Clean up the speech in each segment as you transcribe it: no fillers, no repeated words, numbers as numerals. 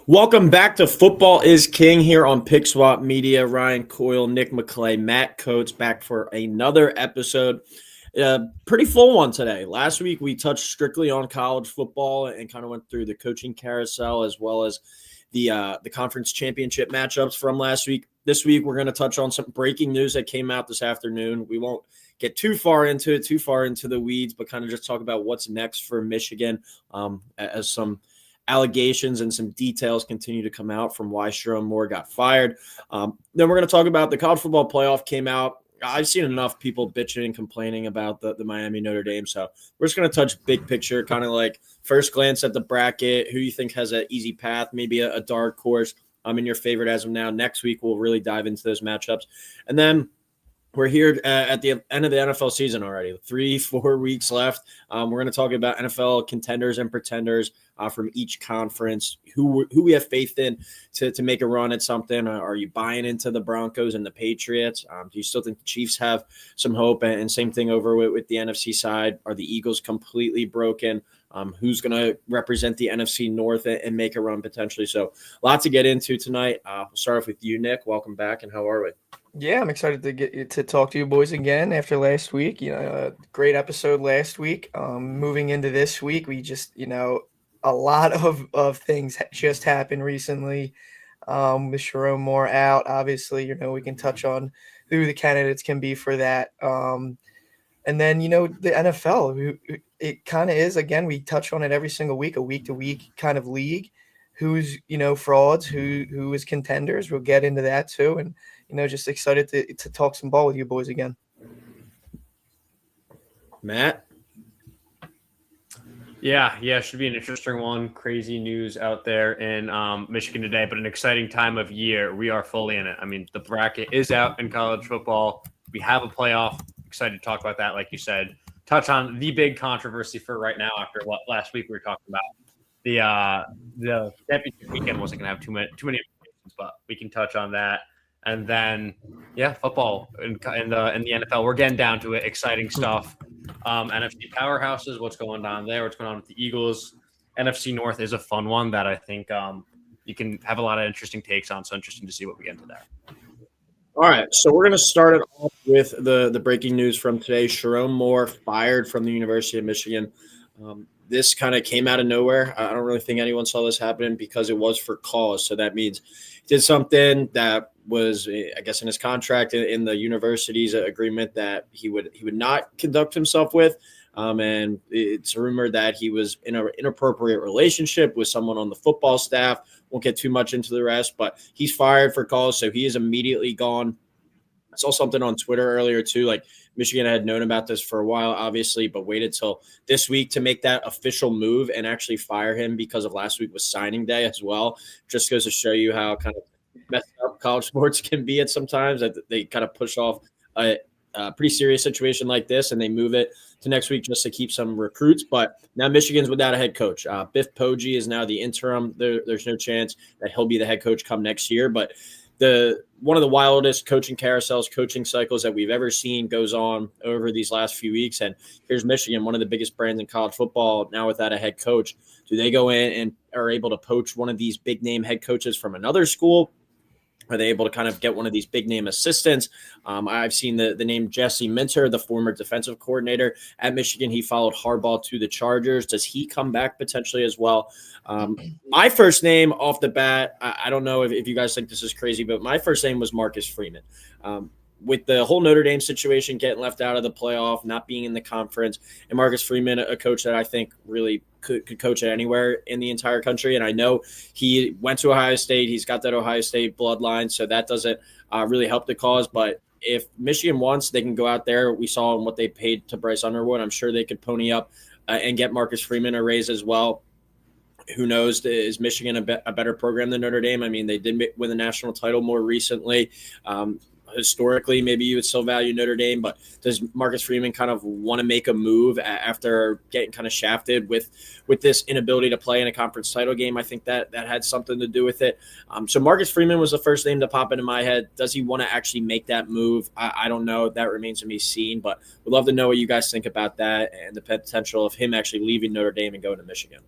Welcome back to Football is King here on Pick Swap Media. Ryan Coyle, Nick McClay, Matt Coates back for another episode. Pretty full one today. Last week we touched strictly on college football and kind of went through the coaching carousel as well as the conference championship matchups from last week. This week we're going to touch on some breaking news that came out this afternoon. We won't get too far into the weeds, but kind of just talk about what's next for Michigan as some allegations and some details continue to come out from why Sherrone Moore got fired. Then we're going to talk about the college football playoff came out. I've seen enough people bitching and complaining about the Miami Notre Dame. So we're just going to touch big picture, kind of like first glance at the bracket, who you think has an easy path, maybe a dark horse in your favorite as of now. Next week, we'll really dive into those matchups. And then we're here at the end of the NFL season already. 3-4 weeks left. We're going to talk about NFL contenders and pretenders from each conference, who we have faith in to make a run at something. Are you buying into the Broncos and the Patriots? Do you still think the Chiefs have some hope? And same thing over with the NFC side. Are the Eagles completely broken? Who's going to represent the NFC North and make a run potentially? So a lot to get into tonight. We'll start off with you, Nick. Welcome back, and how are we? Yeah, I'm excited to get to talk to you boys again after last week. Great episode last week. Moving into this week, we just, a lot of things just happened recently. With Sherrone Moore out, obviously, we can touch on who the candidates can be for that. And then, the NFL, it kind of is, again, we touch on it every single week, a week-to-week kind of league. Who's, frauds, who is contenders. We'll get into that too. And, just excited to talk some ball with you boys again. Matt? Yeah, should be an interesting one. Crazy news out there in Michigan today, but an exciting time of year. We are fully in it. I mean, the bracket is out in college football. We have a playoff. Excited to talk about that, like you said. Touch on the big controversy for right now after what last week we were talking about. The championship weekend wasn't going to have too many implications, but we can touch on that. And then, football in the NFL. We're getting down to it. Exciting stuff. NFC powerhouses, what's going on there, what's going on with the Eagles. NFC North is a fun one that I think you can have a lot of interesting takes on. So interesting to see what we get into there. All right, so we're going to start it off with the breaking news from today. Sherrone Moore fired from the University of Michigan. This kind of came out of nowhere. I don't really think anyone saw this happening because it was for cause. So that means he did something that was, I guess, in his contract in the university's agreement that he would not conduct himself with. And it's rumored that he was in an inappropriate relationship with someone on the football staff. Won't get too much into the rest, but he's fired for cause. So he is immediately gone. I saw something on Twitter earlier too, like Michigan had known about this for a while, obviously, but waited till this week to make that official move and actually fire him because of last week was signing day as well. Just goes to show you how kind of messed up college sports can be at sometimes, that they kind of push off a pretty serious situation like this and they move it to next week just to keep some recruits. But now Michigan's without a head coach. Biff Poggi is now the interim. There's no chance that he'll be the head coach come next year, but one of the wildest coaching carousels, coaching cycles that we've ever seen goes on over these last few weeks. And here's Michigan, one of the biggest brands in college football, now without a head coach. Do they go in and are able to poach one of these big name head coaches from another school? Are they able to kind of get one of these big name assistants? I've seen the name Jesse Minter, the former defensive coordinator at Michigan. He followed Harbaugh to the Chargers. Does he come back potentially as well? My first name off the bat, I don't know if you guys think this is crazy, but my first name was Marcus Freeman. With the whole Notre Dame situation, getting left out of the playoff, not being in the conference, and Marcus Freeman, a coach that I think really could coach it anywhere in the entire country. And I know he went to Ohio State. He's got that Ohio State bloodline, so that doesn't really help the cause. But if Michigan wants, they can go out there. We saw what they paid to Bryce Underwood. I'm sure they could pony up and get Marcus Freeman a raise as well. Who knows? Is Michigan a better program than Notre Dame? I mean, they did win the national title more recently. Historically, maybe you would still value Notre Dame, but does Marcus Freeman kind of want to make a move after getting kind of shafted with this inability to play in a conference title game? I think that had something to do with it. So Marcus Freeman was the first name to pop into my head. Does he want to actually make that move? I don't know. That remains to be seen, but we'd love to know what you guys think about that and the potential of him actually leaving Notre Dame and going to Michigan.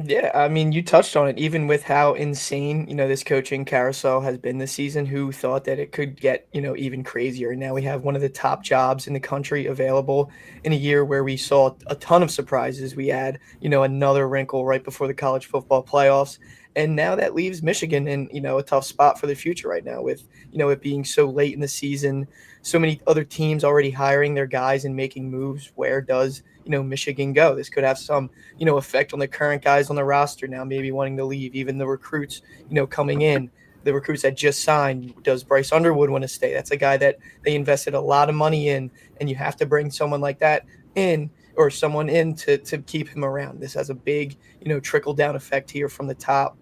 Yeah, I mean, you touched on it. Even with how insane, this coaching carousel has been this season, who thought that it could get, even crazier? Now we have one of the top jobs in the country available in a year where we saw a ton of surprises. We had, another wrinkle right before the college football playoffs. And now that leaves Michigan in, a tough spot for the future right now with, it being so late in the season, so many other teams already hiring their guys and making moves. Where does, Michigan go? This could have some effect on the current guys on the roster now, maybe wanting to leave, even the recruits, coming in, the recruits that just signed. Does Bryce Underwood want to stay? That's a guy that they invested a lot of money in, and you have to bring someone like that in or someone in to keep him around. This has a big, trickle down effect here from the top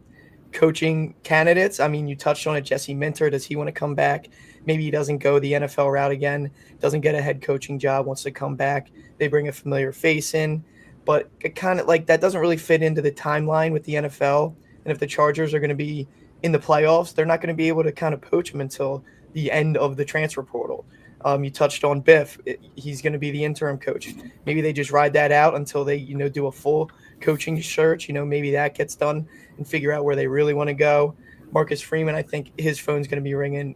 coaching candidates. I mean, you touched on it. Jesse Minter, does he want to come back? Maybe he doesn't go the NFL route again, doesn't get a head coaching job, wants to come back. They bring a familiar face in, but it kind of like that doesn't really fit into the timeline with the NFL. And if the Chargers are going to be in the playoffs, they're not going to be able to kind of poach him until the end of the transfer portal. You touched on Biff. He's going to be the interim coach. Maybe they just ride that out until they, do a full coaching search. Maybe that gets done and figure out where they really want to go. Marcus Freeman, I think his phone's going to be ringing,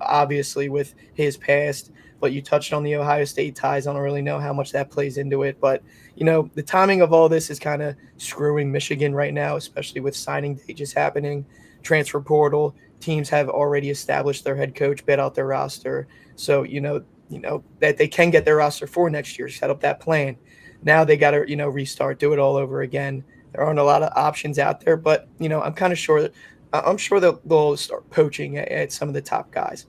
obviously with his past. But you touched on the Ohio State ties. I don't really know how much that plays into it. But, the timing of all this is kind of screwing Michigan right now, especially with signing day just happening, transfer portal. Teams have already established their head coach, bid out their roster. So, that they can get their roster for next year, set up that plan. Now they got to, restart, do it all over again. There aren't a lot of options out there, but, I'm kind of sure that they'll start poaching at some of the top guys.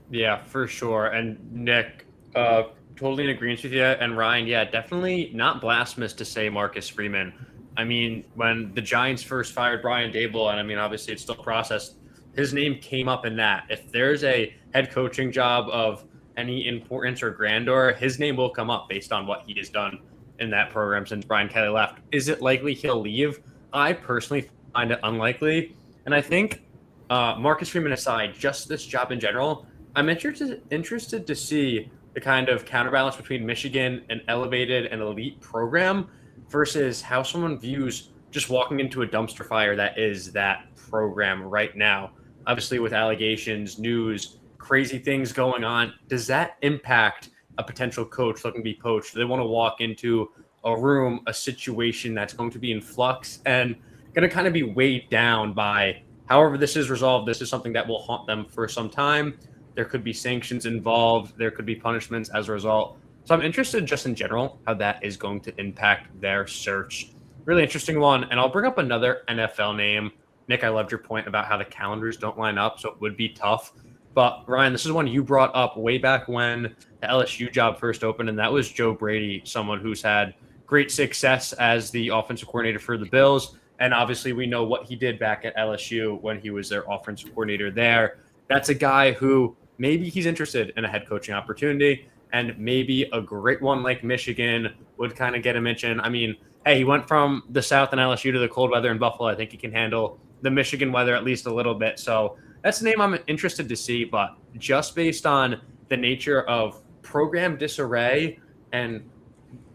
Yeah, for sure. And Nick, totally in agreement with you. And Ryan, yeah, definitely not blasphemous to say Marcus Freeman. I mean, when the Giants first fired Brian Dable, and I mean, obviously it's still processed, his name came up in that. If there's a head coaching job of any importance or grandeur, his name will come up based on what he has done in that program since Brian Kelly left. Is it likely he'll leave? I personally find it unlikely. And I think, Marcus Freeman aside, just this job in general, I'm interested to see the kind of counterbalance between Michigan, an elevated and elite program, versus how someone views just walking into a dumpster fire that is that program right now. Obviously, with allegations, news, crazy things going on, does that impact a potential coach looking to be poached? Do they want to walk into a room, a situation that's going to be in flux and going to kind of be weighed down by however this is resolved? This is something that will haunt them for some time. There could be sanctions involved. There could be punishments as a result. So I'm interested just in general how that is going to impact their search. Really interesting one. And I'll bring up another NFL name. Nick, I loved your point about how the calendars don't line up, so it would be tough. But Ryan, this is one you brought up way back when the LSU job first opened, and that was Joe Brady, someone who's had great success as the offensive coordinator for the Bills. And obviously we know what he did back at LSU when he was their offensive coordinator there. That's a guy who maybe he's interested in a head coaching opportunity, and maybe a great one like Michigan would kind of get him itching. I mean, hey, he went from the South and LSU to the cold weather in Buffalo. I think he can handle the Michigan weather at least a little bit. So that's the name I'm interested to see. But just based on the nature of program disarray and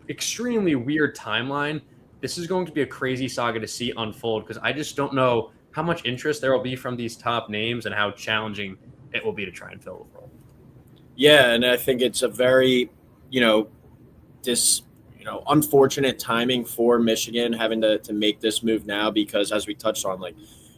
extremely weird timeline, this is going to be a crazy saga to see unfold, because I just don't know how much interest there will be from these top names and how challenging it will be to try and fill the role. Yeah, and I think it's a very, unfortunate timing for Michigan having to make this move now, because as we touched on, like,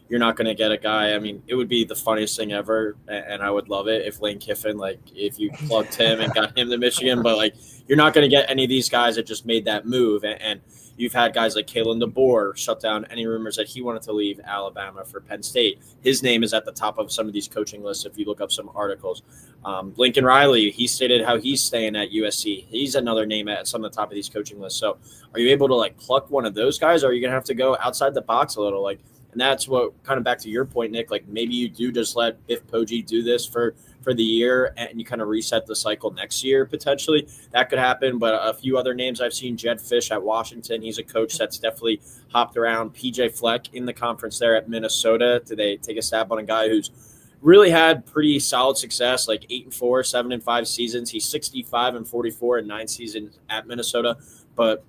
you're not going to get a guy. I mean, it would be the funniest thing ever, and I would love it if Lane Kiffin, like, if you plugged him and got him to Michigan, but, like, you're not going to get any of these guys that just made that move, and you've had guys like Kalen DeBoer shut down any rumors that he wanted to leave Alabama for Penn State. His name is at the top of some of these coaching lists if you look up some articles. Lincoln Riley, he stated how he's staying at USC. He's another name at some of the top of these coaching lists. So are you able to, like, pluck one of those guys, or are you going to have to go outside the box a little? Like, and that's what, kind of back to your point, Nick, like, maybe you do just let Biff Poggi do this for the year and you kind of reset the cycle next year potentially. That could happen. But a few other names I've seen, Jed Fish at Washington. He's a coach that's definitely hopped around. PJ Fleck in the conference there at Minnesota. Do they take a stab on a guy who's really had pretty solid success, like 8-4, 7-5 seasons? He's 65-44 in 9 seasons at Minnesota. but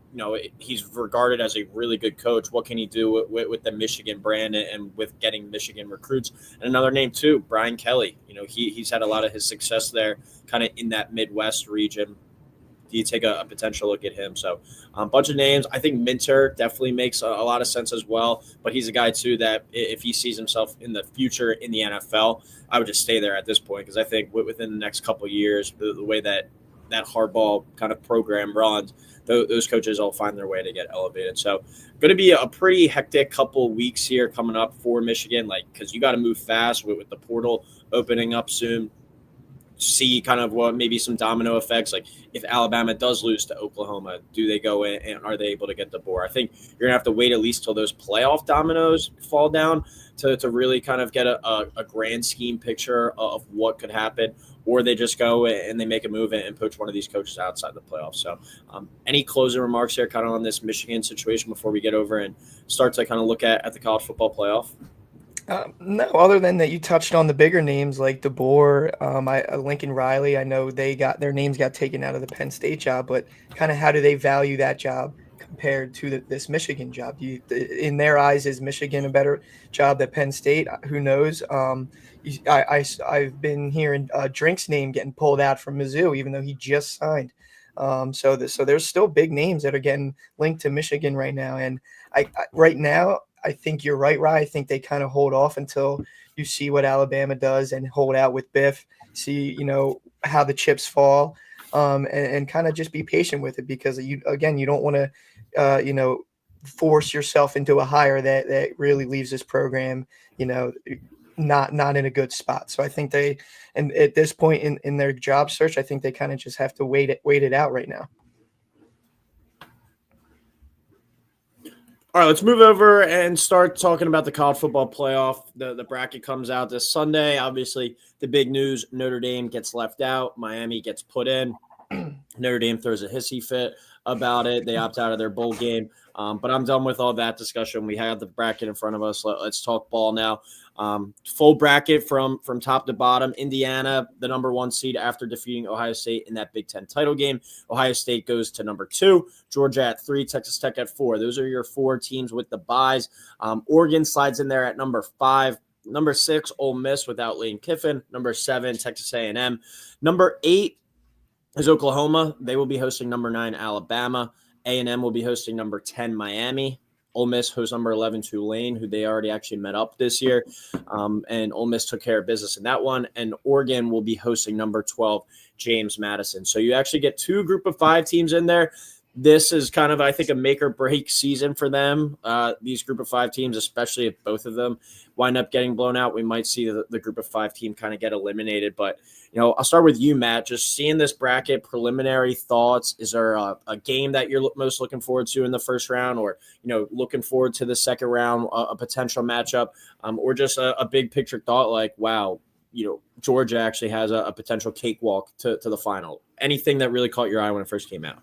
he's regarded as a really good coach. What can he do with the Michigan brand and with getting Michigan recruits? And another name too, Brian Kelly. He's had a lot of his success there, kind of in that Midwest region. Do you take a potential look at him? So a bunch of names. I think Minter definitely makes a lot of sense as well, but he's a guy too that if he sees himself in the future in the NFL, I would just stay there at this point, because I think within the next couple of years, the way that hardball kind of program runs, those coaches all find their way to get elevated. So going to be a pretty hectic couple of weeks here coming up for Michigan, because you got to move fast with the portal opening up soon. See kind of what maybe some domino effects, like if Alabama does lose to Oklahoma, do they go in and are they able to get the board? I think you're gonna have to wait at least till those playoff dominoes fall down to really kind of get a grand scheme picture of what could happen, or they just go and they make a move and poach one of these coaches outside the playoffs. So any closing remarks here kind of on this Michigan situation before we get over and start to kind of look at the college football playoff? No, other than that, you touched on the bigger names like DeBoer, Lincoln Riley. I know their names got taken out of the Penn State job, but kind of how do they value that job compared to this Michigan job? In their eyes, is Michigan a better job than Penn State? Who knows? I've been hearing Drink's name getting pulled out from Mizzou, even though he just signed. So there's still big names that are getting linked to Michigan right now, and right now. I think you're right, Rye. I think they kind of hold off until you see what Alabama does and hold out with Biff, see, how the chips fall, and kind of just be patient with it, because you don't want to, force yourself into a hire that really leaves this program, not in a good spot. So I think and at this point in their job search, I think they kind of just have to wait it out right now. All right, let's move over and start talking about the college football playoff. The bracket comes out this Sunday. Obviously, the big news, Notre Dame gets left out. Miami gets put in. Notre Dame throws a hissy fit about it. They opt out of their bowl game. But I'm done with all that discussion. We have the bracket in front of us. Let's talk ball now. Full bracket from top to bottom. Indiana, the number 1 seed after defeating Ohio State in that Big Ten title game. Ohio State goes to number 2. Georgia at 3. Texas Tech at 4. Those are your 4 teams with the byes. Oregon slides in there at number 5. Number 6, Ole Miss without Lane Kiffin. Number 7, Texas A&M. Number 8 is Oklahoma. They will be hosting number 9, Alabama. A&M will be hosting number 10, Miami. Ole Miss hosts number 11, Tulane, who they already actually met up this year. And Ole Miss took care of business in that one. And Oregon will be hosting number 12, James Madison. So you actually get 2 group of 5 teams in there. This is kind of, I think, a make or break season for them. These group of 5 teams, especially if both of them wind up getting blown out, we might see the group of 5 team kind of get eliminated. But, I'll start with you, Matt. Just seeing this bracket, preliminary thoughts. Is there a game that you're most looking forward to in the first round, or, looking forward to the second round, a potential matchup, or just a big picture thought like, wow, Georgia actually has a potential cakewalk to the final? Anything that really caught your eye when it first came out?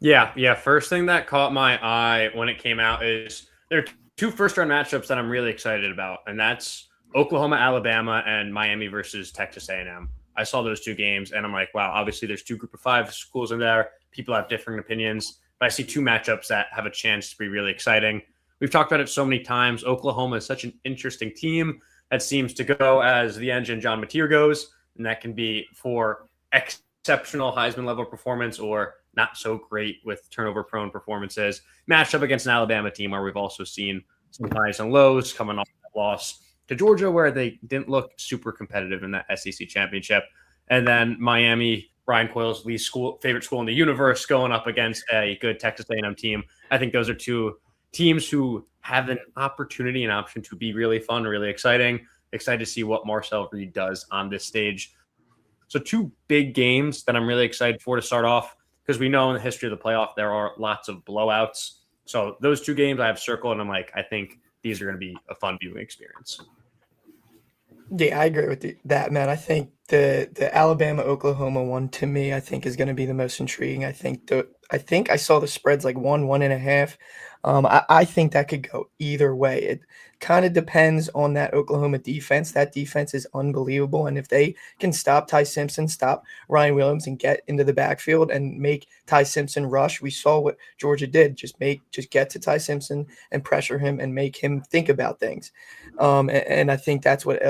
Yeah. First thing that caught my eye when it came out is there are 2 first-round matchups that I'm really excited about, and that's Oklahoma, Alabama, and Miami versus Texas A&M. I saw those 2 games, and I'm like, wow, obviously there's 2 group of 5 schools in there. People have different opinions, but I see 2 matchups that have a chance to be really exciting. We've talked about it so many times. Oklahoma is such an interesting team that seems to go as the engine John Mateer goes, and that can be for exceptional Heisman-level performance or not so great with turnover-prone performances, matched up against an Alabama team where we've also seen some highs and lows coming off that loss to Georgia, where they didn't look super competitive in that SEC championship. And then Miami, Brian Coyle's favorite school in the universe, going up against a good Texas A&M team. I think those are 2 teams who have an opportunity, an option to be really fun, really exciting. Excited to see what Marcel Reed does on this stage. So 2 big games that I'm really excited for to start off, because we know in the history of the playoff, there are lots of blowouts. So those 2 games I have circled, and I'm like, I think these are going to be a fun viewing experience. Yeah, I agree with that, man. I think the Alabama-Oklahoma one, to me, I think is going to be the most intriguing. I think I saw the spreads like 1.5. I think that could go either way. It kind of depends on that Oklahoma defense. That defense is unbelievable. And if they can stop Ty Simpson, stop Ryan Williams, and get into the backfield and make Ty Simpson rush, we saw what Georgia did. Just get to Ty Simpson and pressure him and make him think about things. And I think that's what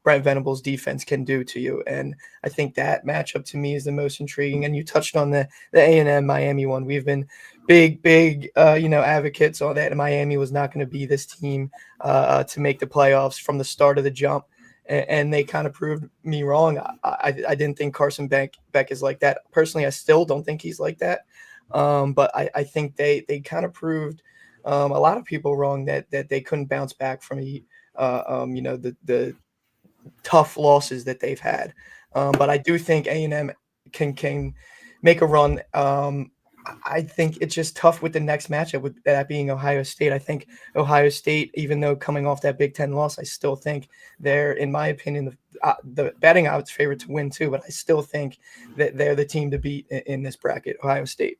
Brent Venables' defense can do to you. And I think that matchup to me is the most intriguing. And you touched on the A&M Miami one. We've been big advocates on that. And Miami was not going to be this team to make the playoffs from the start of the jump. And they kind of proved me wrong. I didn't think Carson Beck is like that. Personally, I still don't think he's like that. But I think they kind of proved a lot of people wrong that they couldn't bounce back from the tough losses that they've had. But I do think A&M can make a run. I think it's just tough with the next matchup, with that being Ohio State. I think Ohio State, even though coming off that Big Ten loss, I still think they're, in my opinion, the betting odds favorite to win too. But I still think that they're the team to beat in this bracket, Ohio State.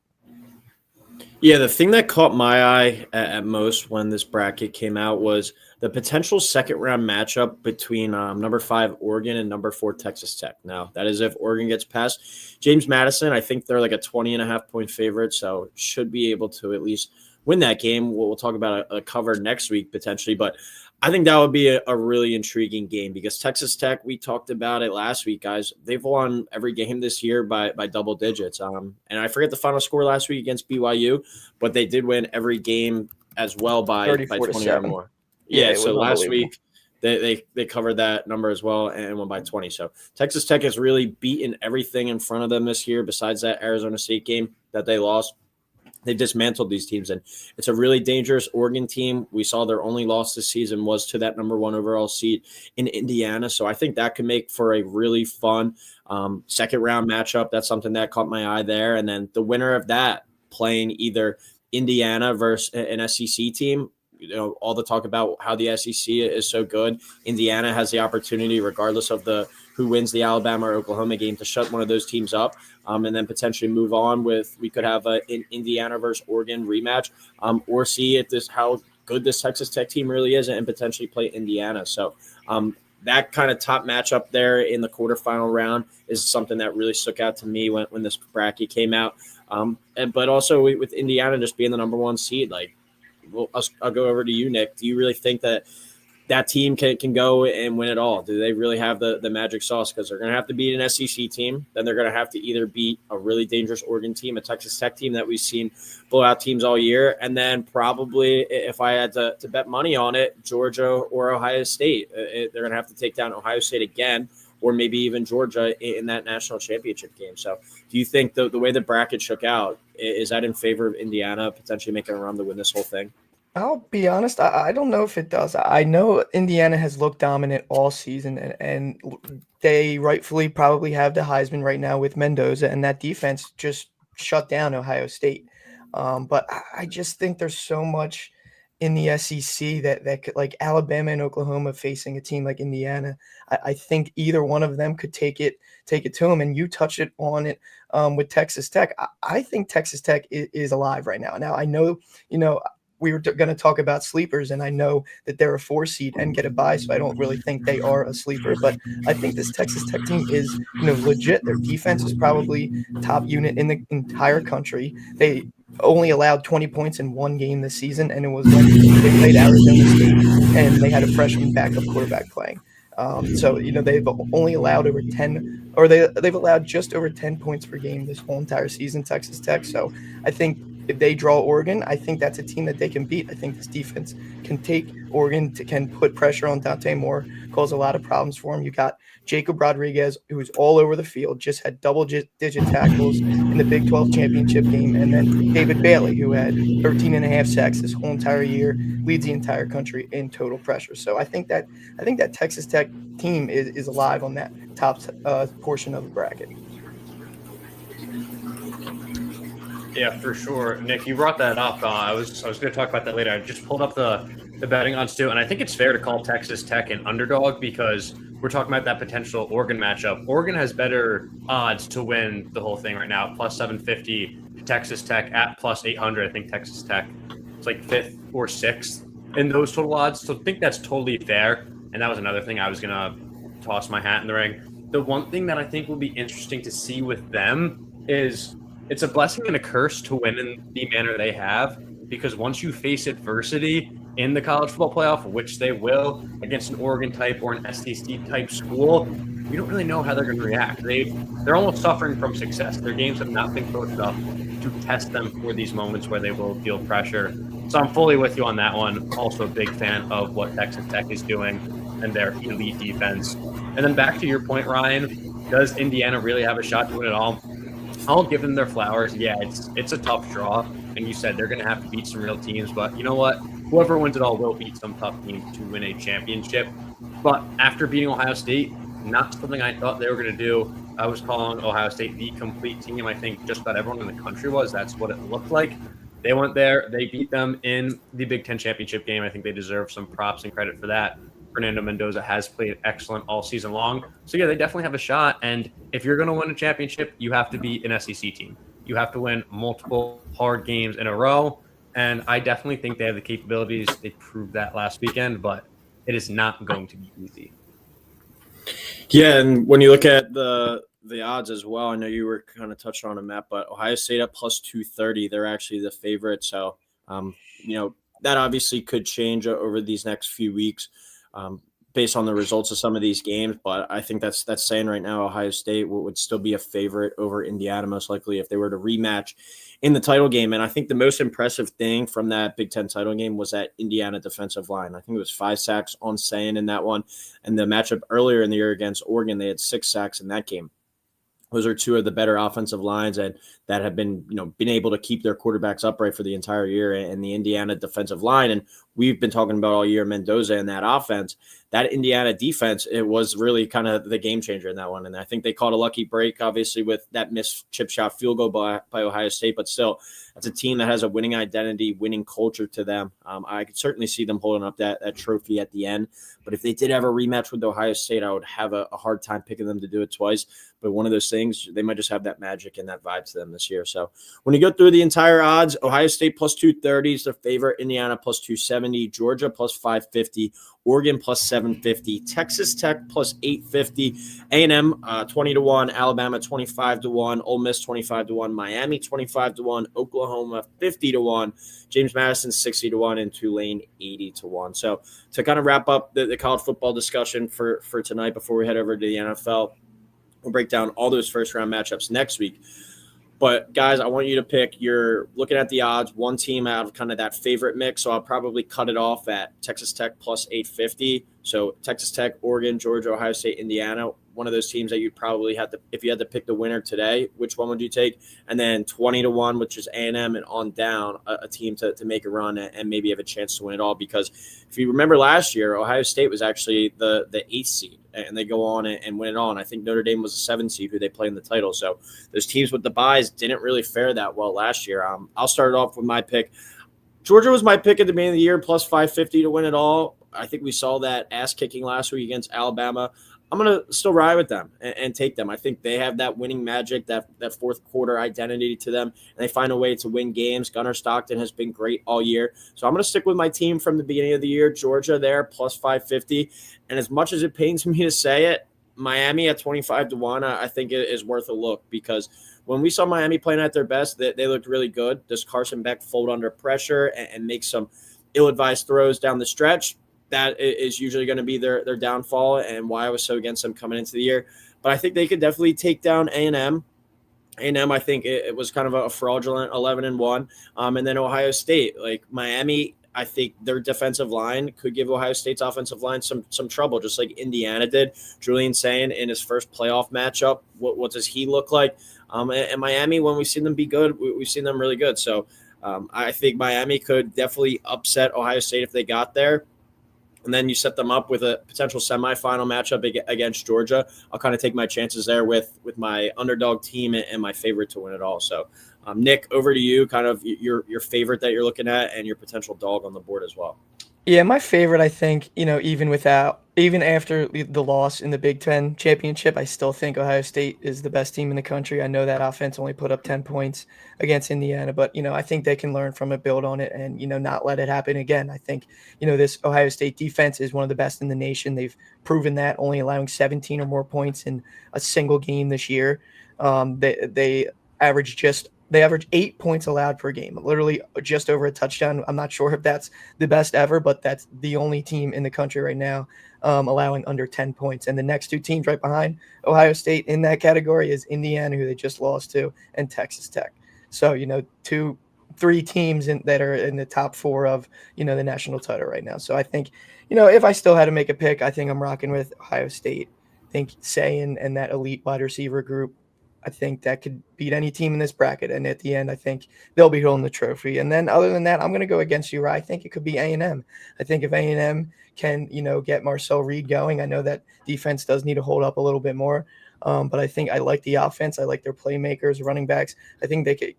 Yeah, the thing that caught my eye at most when this bracket came out was the potential second-round matchup between number 5 Oregon and number 4 Texas Tech. Now, that is if Oregon gets past James Madison. I think they're like a 20.5-point favorite, so should be able to at least win that game. We'll talk about a cover next week potentially, but I think that would be a really intriguing game because Texas Tech, we talked about it last week, guys. They've won every game this year by double digits. And I forget the final score last week against BYU, but they did win every game as well by 20 or more. Yeah, so last week they covered that number as well and won by 20. So Texas Tech has really beaten everything in front of them this year besides that Arizona State game that they lost. They've dismantled these teams, and it's a really dangerous Oregon team. We saw their only loss this season was to that number 1 overall seed in Indiana. So I think that could make for a really fun second-round matchup. That's something that caught my eye there. And then the winner of that playing either Indiana versus an SEC team. You know, all the talk about how the SEC is so good. Indiana has the opportunity, regardless of who wins the Alabama or Oklahoma game, to shut one of those teams up, and then potentially move on with. We could have an Indiana versus Oregon rematch, or see how good this Texas Tech team really is, and potentially play Indiana. So that kind of top matchup there in the quarterfinal round is something that really stuck out to me when this bracket came out. But also with Indiana just being the number 1 seed, like. Well, I'll go over to you, Nick. Do you really think that team can go and win it all? Do they really have the magic sauce? Because they're going to have to beat an SEC team. Then they're going to have to either beat a really dangerous Oregon team, a Texas Tech team that we've seen blow out teams all year, and then probably, if I had to bet money on it, Georgia or Ohio State. They're going to have to take down Ohio State again, or maybe even Georgia in that national championship game. So do you think the way the bracket shook out, is that in favor of Indiana potentially making a run to win this whole thing? I'll be honest, I don't know if it does. I know Indiana has looked dominant all season, and they rightfully probably have the Heisman right now with Mendoza, and that defense just shut down Ohio State. But I just think there's so much in the SEC that could, like Alabama and Oklahoma facing a team like Indiana. I think either one of them could take it to them. And you touched on it with Texas Tech. I think Texas Tech is alive right now. Now I know, we were going to talk about sleepers, and I know that they're a 4 seed and get a bye, so I don't really think they are a sleeper. But I think this Texas Tech team is, legit. Their defense is probably top unit in the entire country. They only allowed 20 points in one game this season, and it was when they played Arizona State, and they had a freshman backup quarterback playing. So they've only allowed over 10, or they've allowed just over 10 points per game this whole entire season, Texas Tech. So I think if they draw Oregon, I think that's a team that they can beat. I think this defense can take Oregon, can put pressure on Dante Moore, cause a lot of problems for him. You got Jacob Rodriguez, who's all over the field, just had double-digit tackles in the Big 12 championship game, and then David Bailey, who had 13.5 sacks this whole entire year, leads the entire country in total pressure. So I think that Texas Tech team is alive on that top portion of the bracket. Yeah, for sure. Nick, you brought that up. I was going to talk about that later. I just pulled up the betting odds too, and I think it's fair to call Texas Tech an underdog because we're talking about that potential Oregon matchup. Oregon has better odds to win the whole thing right now, plus 750. Texas Tech at plus 800. I think Texas Tech It's like 5th or 6th in those total odds. So I think that's totally fair. And that was another thing I was going to toss my hat in the ring. The one thing that I think will be interesting to see with them is it's a blessing and a curse to win in the manner they have, because once you face adversity in the college football playoff, which they will, against an Oregon type or an SEC type school, we don't really know how they're going to react. They're almost suffering from success. Their games have not been coached up to test them for these moments where they will feel pressure. So I'm fully with you on that one. Also a big fan of what Texas Tech is doing and their elite defense. And then back to your point, Ryan, does Indiana really have a shot to win it all? I'll give them their flowers. Yeah, it's a tough draw. And you said they're going to have to beat some real teams. But you know what? Whoever wins it all will beat some tough teams to win a championship. But after beating Ohio State, not something I thought they were going to do. I was calling Ohio State the complete team. I think just about everyone in the country was. That's what it looked like. They went there. They beat them in the Big Ten championship game. I think they deserve some props and credit for that. Fernando Mendoza has played excellent all season long. So, yeah, they definitely have a shot. And if you're going to win a championship, you have to be an SEC team. You have to win multiple hard games in a row. And I definitely think they have the capabilities. They proved that last weekend, but it is not going to be easy. Yeah, and when you look at the odds as well, I know you were kind of touching on it, Matt, but Ohio State at plus 230, they're actually the favorite. So, that obviously could change over these next few weeks based on the results of some of these games. But I think that's saying right now Ohio State would still be a favorite over Indiana, most likely, if they were to rematch in the title game. And I think the most impressive thing from that Big Ten title game was that Indiana defensive line. I think it was 5 sacks on Sayin in that one. And the matchup earlier in the year against Oregon, they had 6 sacks in that game. Those are 2 of the better offensive lines that have been able to keep their quarterbacks upright for the entire year. And the Indiana defensive line, and we've been talking about all year Mendoza and that offense, that Indiana defense, it was really kind of the game changer in that one. And I think they caught a lucky break, obviously, with that missed chip shot field goal by Ohio State. But still, that's a team that has a winning identity, winning culture to them. I could certainly see them holding up that trophy at the end. But if they did have a rematch with Ohio State, I would have a hard time picking them to do it twice. But one of those things, they might just have that magic and that vibe to them this year. So when you go through the entire odds, Ohio State plus 230 is the favorite, Indiana plus 270, Georgia plus 550, Oregon plus 750, Texas Tech plus 850, A&M 20-1, Alabama 25-1, Ole Miss 25-1, Miami 25-1, Oklahoma 50-1, James Madison 60-1, and Tulane 80-1. So to kind of wrap up the college football discussion for tonight before we head over to the NFL, we'll break down all those first-round matchups next week. But, guys, I want you to pick you're looking at the odds, one team out of kind of that favorite mix. So I'll probably cut it off at Texas Tech plus 850. So Texas Tech, Oregon, Georgia, Ohio State, Indiana, one of those teams that you'd probably have to, if you had to pick the winner today, which one would you take? And then 20-1, which is A&M, and on down, a team to make a run and maybe have a chance to win it all. Because if you remember last year, Ohio State was actually the 8th seed, and they go on and win it all. And I think Notre Dame was the 7th seed who they play in the title. So those teams with the buys didn't really fare that well last year. I'll start it off with my pick. Georgia was my pick at the beginning of the year, plus 550 to win it all. I think we saw that ass kicking last week against Alabama. I'm going to still ride with them and take them. I think they have that winning magic, that fourth quarter identity to them, and they find a way to win games. Gunnar Stockton has been great all year. So I'm going to stick with my team from the beginning of the year, Georgia there, plus 550. And as much as it pains me to say it, Miami at 25-1, I think it is worth a look, because when we saw Miami playing at their best, they looked really good. Does Carson Beck fold under pressure and make some ill-advised throws down the stretch? That is usually going to be their downfall and why I was so against them coming into the year. But I think they could definitely take down A&M. A&M, I think it was kind of a fraudulent 11-1. And then Ohio State, like Miami, I think their defensive line could give Ohio State's offensive line some trouble, just like Indiana did. Julian Sayin in his first playoff matchup, what does he look like? And Miami, when we've seen them be good, we've seen them really good. So I think Miami could definitely upset Ohio State if they got there. And then you set them up with a potential semifinal matchup against Georgia. I'll kind of take my chances there with my underdog team and my favorite to win it all. So, Nick, over to you, kind of your favorite that you're looking at and your potential dog on the board as well. Yeah, my favorite, I think, even after the loss in the Big Ten championship, I still think Ohio State is the best team in the country. I know that offense only put up 10 points against Indiana, but, I think they can learn from it, build on it, and, not let it happen again. I think, this Ohio State defense is one of the best in the nation. They've proven that, only allowing 17 or more points in a single game this year. They average 8 points allowed per game, literally just over a touchdown. I'm not sure if that's the best ever, but that's the only team in the country right now allowing under 10 points. And the next two teams right behind Ohio State in that category is Indiana, who they just lost to, and Texas Tech. So, three teams that are in the top four of, the national title right now. So I think, if I still had to make a pick, I think I'm rocking with Ohio State. I think Sayin and that elite wide receiver group, I think that could beat any team in this bracket. And at the end, I think they'll be holding the trophy. And then other than that, I'm going to go against you, Rye. I think it could be A&M. I think if A&M can, get Marcel Reed going, I know that defense does need to hold up a little bit more. But I think I like the offense. I like their playmakers, running backs. I think they could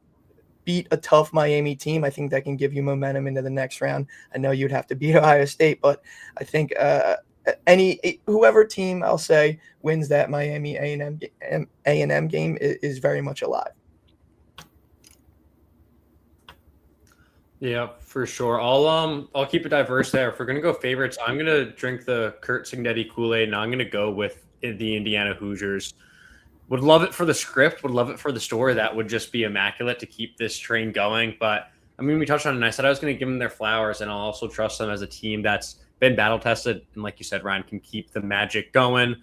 beat a tough Miami team. I think that can give you momentum into the next round. I know you'd have to beat Ohio State, but I think whoever team I'll say wins that Miami A&M game is very much alive. Yeah, for sure. I'll keep it diverse there. If we're gonna go favorites, I'm gonna drink the Kurt Signetti Kool-Aid, and I'm gonna go with the Indiana Hoosiers. Would love it for the script, would love it for the story. That would just be immaculate to keep this train going. But I mean, we touched on it, and I said I was going to give them their flowers, and I'll also trust them as a team that's been battle tested. And like you said, Ryan, can keep the magic going.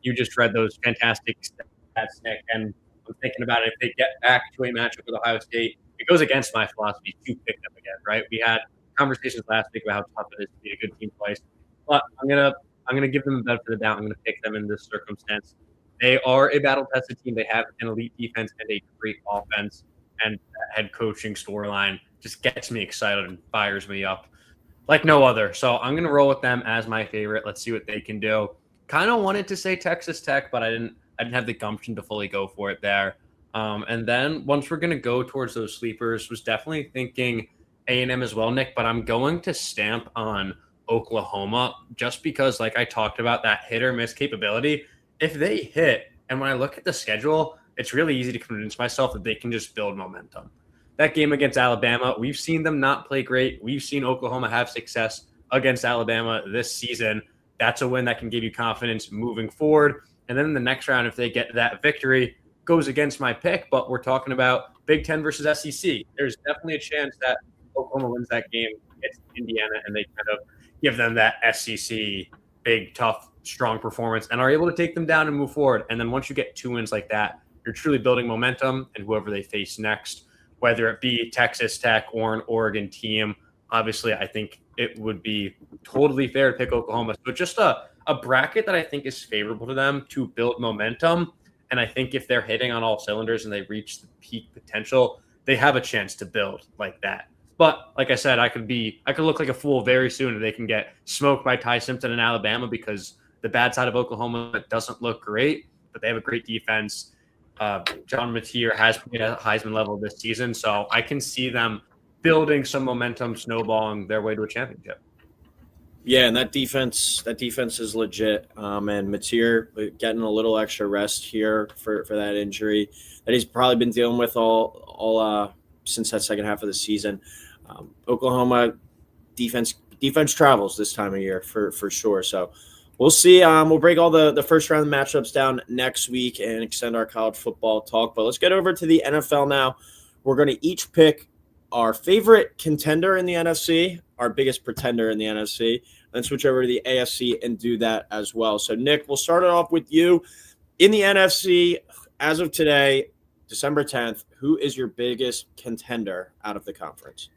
You just read those fantastic stats, Nick. And I'm thinking about it. If they get back to a matchup with Ohio State, it goes against my philosophy to pick them again, right? We had conversations last week about how tough it is to be a good team twice. But I'm gonna give them a benefit of the doubt. I'm gonna pick them in this circumstance. They are a battle-tested team. They have an elite defense and a great offense, and that head coaching storyline just gets me excited and fires me up like no other. So I'm gonna roll with them as my favorite. Let's see what they can do. Kind of wanted to say Texas Tech, but I didn't. I didn't have the gumption to fully go for it there. And then once we're gonna go towards those sleepers, was definitely thinking A&M as well, Nick. But I'm going to stamp on Oklahoma just because, like I talked about, that hit or miss capability. If they hit, and when I look at the schedule, it's really easy to convince myself that they can just build momentum. That game against Alabama, we've seen them not play great. We've seen Oklahoma have success against Alabama this season. That's a win that can give you confidence moving forward. And then in the next round, if they get that victory, goes against my pick, but we're talking about Big Ten versus SEC. There's definitely a chance that Oklahoma wins that game. It's Indiana, and they kind of give them that SEC big, tough, strong performance and are able to take them down and move forward. And then once you get two wins like that, you're truly building momentum, and whoever they face next, whether it be Texas Tech or an Oregon team, obviously I think it would be totally fair to pick Oklahoma. So just a bracket that I think is favorable to them to build momentum. And I think if they're hitting on all cylinders and they reach the peak potential, they have a chance to build like that. But like I said, I could look like a fool very soon if they can get smoked by Ty Simpson in Alabama, because the bad side of Oklahoma doesn't look great, but they have a great defense. John Mateer has played at Heisman level this season, so I can see them building some momentum, snowballing their way to a championship. Yeah, and that defense is legit. And Mateer getting a little extra rest here for that injury that he's probably been dealing with all since that second half of the season. Oklahoma defense travels this time of year for sure. So we'll see. We'll break all the first round matchups down next week and extend our college football talk. But let's get over to the NFL now. We're going to each pick our favorite contender in the NFC, our biggest pretender in the NFC, and switch over to the AFC and do that as well. So, Nick, we'll start it off with you. In the NFC, as of today, December 10th, who is your biggest contender out of the conference?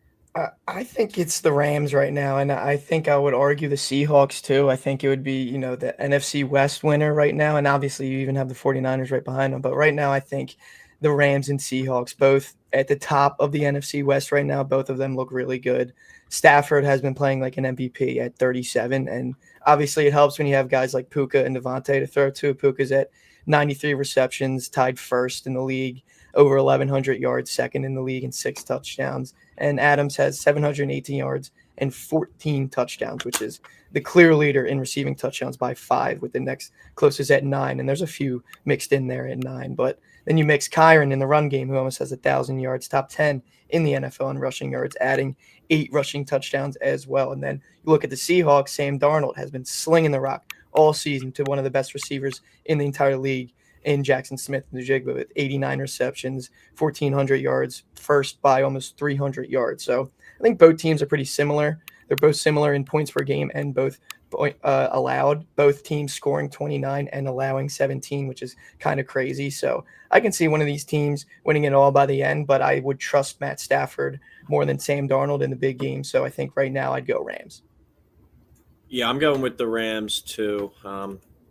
I think it's the Rams right now, and I think I would argue the Seahawks too. I think it would be, the NFC West winner right now, and obviously you even have the 49ers right behind them. But right now I think the Rams and Seahawks both at the top of the NFC West right now. Both of them look really good. Stafford has been playing like an MVP at 37, and obviously it helps when you have guys like Puka and Devontae to throw to. Puka's at 93 receptions, tied first in the league, over 1,100 yards, second in the league, and 6 touchdowns. And Adams has 718 yards and 14 touchdowns, which is the clear leader in receiving touchdowns by 5, with the next closest at 9. And there's a few mixed in there at 9. But then you mix Kyron in the run game, who almost has 1,000 yards, top 10 in the NFL in rushing yards, adding 8 rushing touchdowns as well. And then you look at the Seahawks, Sam Darnold has been slinging the rock all season to one of the best receivers in the entire league in Jackson Smith-Njigba with 89 receptions, 1,400 yards, first by almost 300 yards. So I think both teams are pretty similar. They're both similar in points per game and both allowed. Both teams scoring 29 and allowing 17, which is kind of crazy. So I can see one of these teams winning it all by the end, but I would trust Matt Stafford more than Sam Darnold in the big game. So I think right now I'd go Rams. Yeah, I'm going with the Rams too.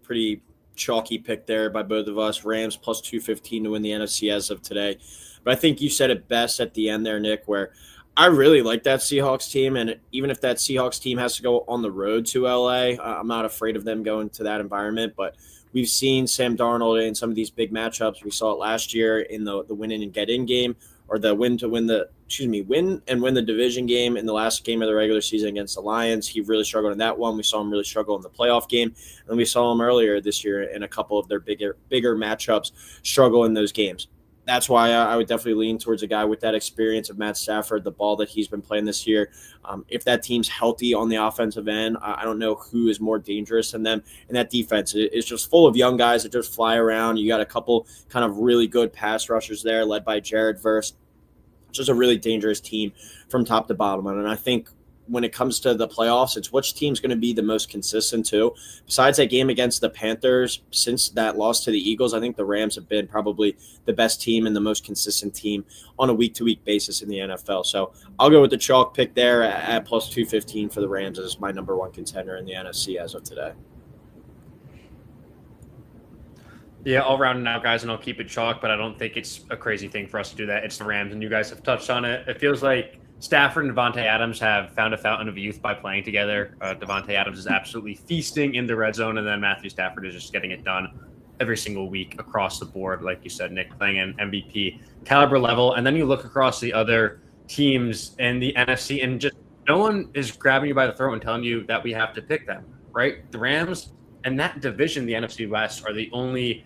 Pretty chalky pick there by both of us. Rams plus 215 to win the NFC as of today. But I think you said it best at the end there, Nick, where I really like that Seahawks team. And even if that Seahawks team has to go on the road to LA, I'm not afraid of them going to that environment. But we've seen Sam Darnold in some of these big matchups. We saw it last year in the win in and get in game, or the win and win the division game in the last game of the regular season against the Lions. He really struggled in that one. We saw him really struggle in the playoff game, and we saw him earlier this year in a couple of their bigger matchups struggle in those games. That's why I would definitely lean towards a guy with that experience of Matt Stafford, the ball that he's been playing this year. If that team's healthy on the offensive end, I don't know who is more dangerous than them. And that defense is just full of young guys that just fly around. You got a couple kind of really good pass rushers there, led by Jared Verse. Just a really dangerous team from top to bottom. And I think when it comes to the playoffs, it's which team's going to be the most consistent too. Besides that game against the Panthers, since that loss to the Eagles, I think the Rams have been probably the best team and the most consistent team on a week-to-week basis in the NFL. So I'll go with the chalk pick there at plus 215 for the Rams as my number one contender in the NFC as of today. Yeah, I'll round it out, guys, and I'll keep it chalk, but I don't think it's a crazy thing for us to do that. It's the Rams, and you guys have touched on it. It feels like Stafford and Devontae Adams have found a fountain of youth by playing together. Devontae Adams is absolutely feasting in the red zone, and then Matthew Stafford is just getting it done every single week across the board, like you said, Nick, playing an MVP caliber level. And then you look across the other teams in the NFC, and just no one is grabbing you by the throat and telling you that we have to pick them, right? The Rams and that division, the NFC West, are the only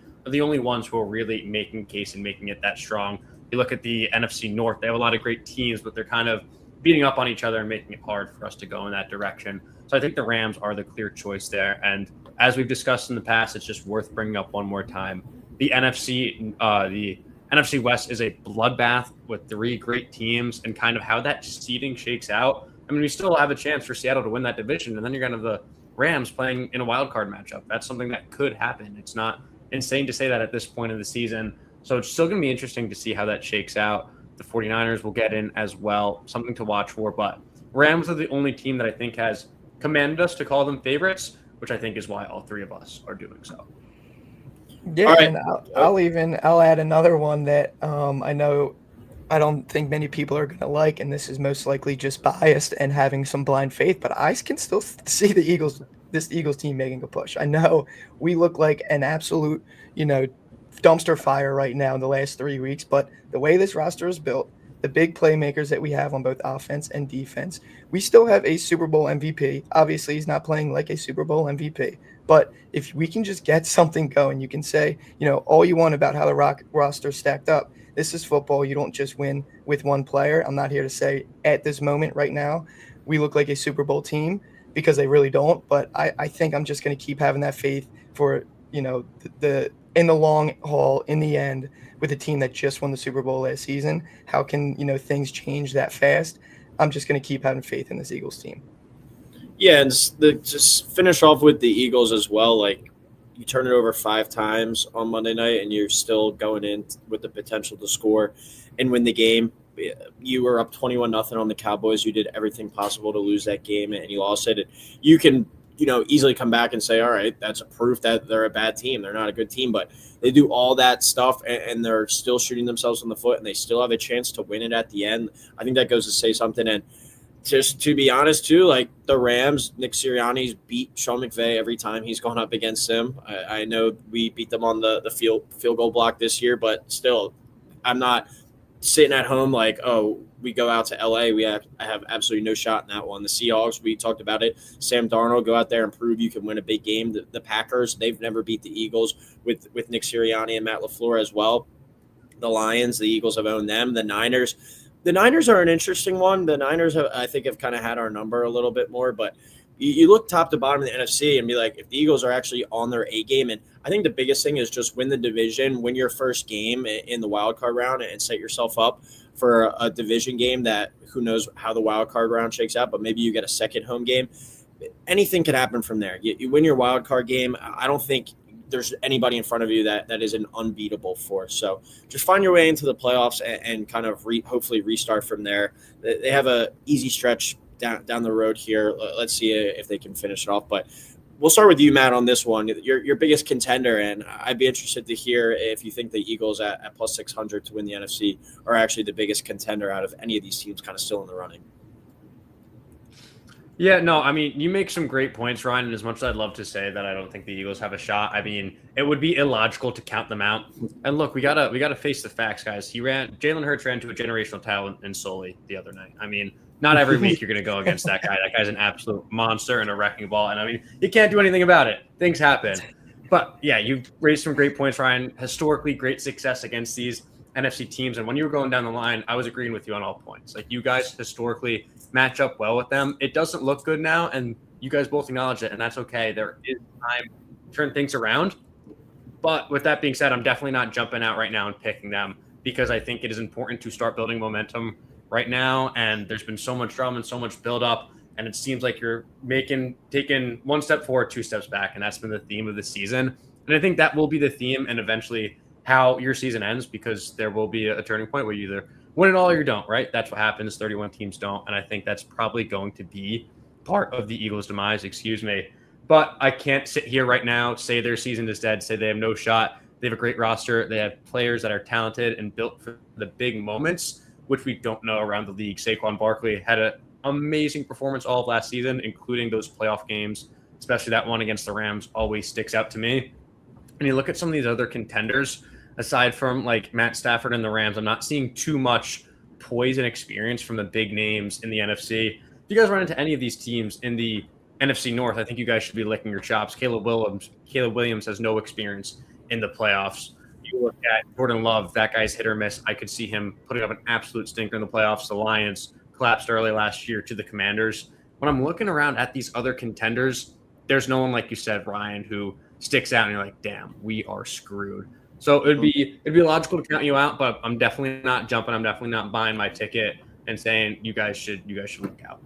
ones who are really making a case and making it that strong. You look at the NFC North, they have a lot of great teams, but they're kind of beating up on each other and making it hard for us to go in that direction. So I think the Rams are the clear choice there. And as we've discussed in the past, it's just worth bringing up one more time. The NFC West is a bloodbath with 3 great teams, and kind of how that seeding shakes out. I mean, we still have a chance for Seattle to win that division, and then you're going to have the Rams playing in a wild card matchup. That's something that could happen. It's not insane to say that at this point of the season. So it's still going to be interesting to see how that shakes out. The 49ers will get in as well, something to watch for. But Rams are the only team that I think has commanded us to call them favorites, which I think is why all 3 of us are doing so. Yeah, right. And I'll add another one that I don't think many people are going to like, and this is most likely just biased and having some blind faith, but I can still see this Eagles team making a push. I know we look like an absolute, dumpster fire right now in the last 3 weeks, but the way this roster is built, the big playmakers that we have on both offense and defense, we still have a Super Bowl MVP. Obviously, he's not playing like a Super Bowl MVP, but if we can just get something going, you can say, all you want about how the roster stacked up. This is football. You don't just win with one player. I'm not here to say at this moment right now we look like a Super Bowl team, because they really don't. But I think I'm just going to keep having that faith for, the in the long haul, in the end, with a team that just won the Super Bowl last season. How can, things change that fast? I'm just going to keep having faith in this Eagles team. Yeah, and just finish off with the Eagles as well. Like, you turn it over 5 times on Monday night, and you're still going in with the potential to score and win the game. You were up 21-0 on the Cowboys. You did everything possible to lose that game, and you lost it. You can, easily come back and say, all right, that's a proof that they're a bad team. They're not a good team, but they do all that stuff, and they're still shooting themselves in the foot, and they still have a chance to win it at the end. I think that goes to say something. And just to be honest, too, like the Rams, Nick Sirianni's beat Sean McVay every time he's gone up against him. I know we beat them on the field goal block this year, but still, I'm not sitting at home like, oh, we go out to LA, I have absolutely no shot in that one. The Seahawks, we talked about it. Sam Darnold, go out there and prove you can win a big game. The Packers, they've never beat the Eagles with Nick Sirianni and Matt LaFleur as well. The Lions, the Eagles have owned them. The Niners are an interesting one. The Niners, I think, have kind of had our number a little bit more, but you look top to bottom of the NFC and be like, if the Eagles are actually on their A game, and I think the biggest thing is just win the division, win your first game in the wild card round, and set yourself up for a division game that who knows how the wild card round shakes out, but maybe you get a second home game. Anything could happen from there. You win your wild card game. I don't think there's anybody in front of you that is an unbeatable force. So just find your way into the playoffs and kind of hopefully restart from there. They have a easy stretch down the road here. Let's see if they can finish it off. But we'll start with you, Matt, on this one. Your biggest contender, and I'd be interested to hear if you think the Eagles at plus 600 to win the NFC are actually the biggest contender out of any of these teams kind of still in the running. Yeah, no, I mean, you make some great points, Ryan, and as much as I'd love to say that I don't think the Eagles have a shot, I mean, it would be illogical to count them out. And look, we gotta face the facts, guys. Jalen Hurts ran to a generational talent in Sully the other night. I mean, not every week you're going to go against that guy. That guy's an absolute monster and a wrecking ball. And I mean, you can't do anything about it. Things happen. But yeah, you raised some great points, Ryan. Historically, great success against these NFC teams. And when you were going down the line, I was agreeing with you on all points. Like, you guys historically match up well with them. It doesn't look good now, and you guys both acknowledge it, and that's okay. There is time to turn things around. But with that being said, I'm definitely not jumping out right now and picking them, because I think it is important to start building momentum right now. And there's been so much drama and so much buildup, and it seems like you're taking one step forward, two steps back, and that's been the theme of the season. And I think that will be the theme, and eventually how your season ends, because there will be a turning point where you either win it all or you don't, right? That's what happens. 31 teams don't. And I think that's probably going to be part of the Eagles' demise, But I can't sit here right now, say their season is dead, say they have no shot. They have a great roster. They have players that are talented and built for the big moments, which we don't know around the league. Saquon Barkley had an amazing performance all of last season, including those playoff games, especially that one against the Rams always sticks out to me. And you look at some of these other contenders, aside from like Matt Stafford and the Rams, I'm not seeing too much poise and experience from the big names in the NFC. If you guys run into any of these teams in the NFC North, I think you guys should be licking your chops. Caleb Williams has no experience in the playoffs. You look at Jordan Love, that guy's hit or miss. I could see him putting up an absolute stinker in the playoffs. The Lions collapsed early last year to the Commanders. When I'm looking around at these other contenders, there's no one, like you said, Ryan, who sticks out and you're like, damn, we are screwed. So it'd be logical to count you out, but I'm definitely not jumping. I'm definitely not buying my ticket and saying you guys should look out.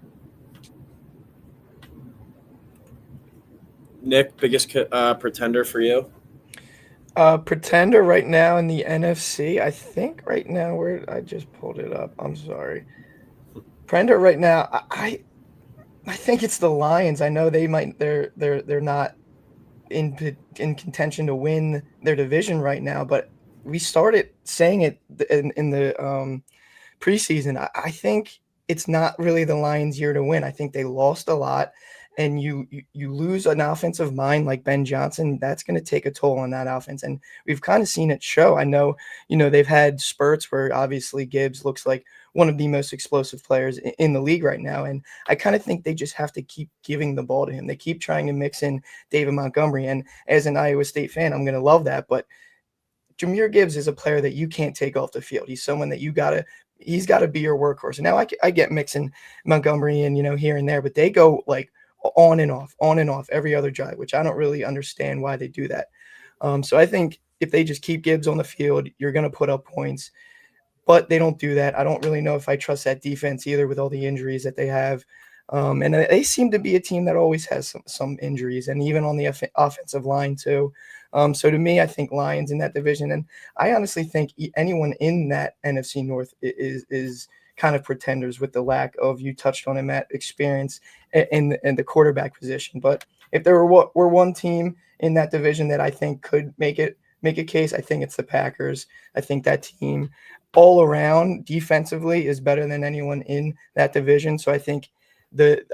Nick, biggest pretender for you? Pretender right now in the NFC, I think right now where I just pulled it up. I'm sorry. Pretender right now, I think it's the Lions. I know they're not in contention to win their division right now, but we started saying it in the preseason. I think it's not really the Lions' year to win. I think they lost a lot, and you lose an offensive mind like Ben Johnson. That's going to take a toll on that offense, and we've kind of seen it show. I know, they've had spurts where obviously Gibbs looks like one of the most explosive players in the league right now. And I kind of think they just have to keep giving the ball to him. They keep trying to mix in David Montgomery. And as an Iowa State fan, I'm going to love that. But Jahmyr Gibbs is a player that you can't take off the field. He's someone that he's got to be your workhorse. And now I get mixing Montgomery and, here and there, but they go like on and off every other drive, which I don't really understand why they do that. So I think if they just keep Gibbs on the field, you're going to put up points. But they don't do that. I don't really know if I trust that defense either with all the injuries that they have. And they seem to be a team that always has some injuries, and even on the offensive line too. So to me, I think Lions in that division. And I honestly think anyone in that NFC North is kind of pretenders with the lack of, you touched on it, Matt, experience in the quarterback position. But if there were one team in that division that I think could make a case, I think it's the Packers. I think that team all around defensively is better than anyone in that division. So I think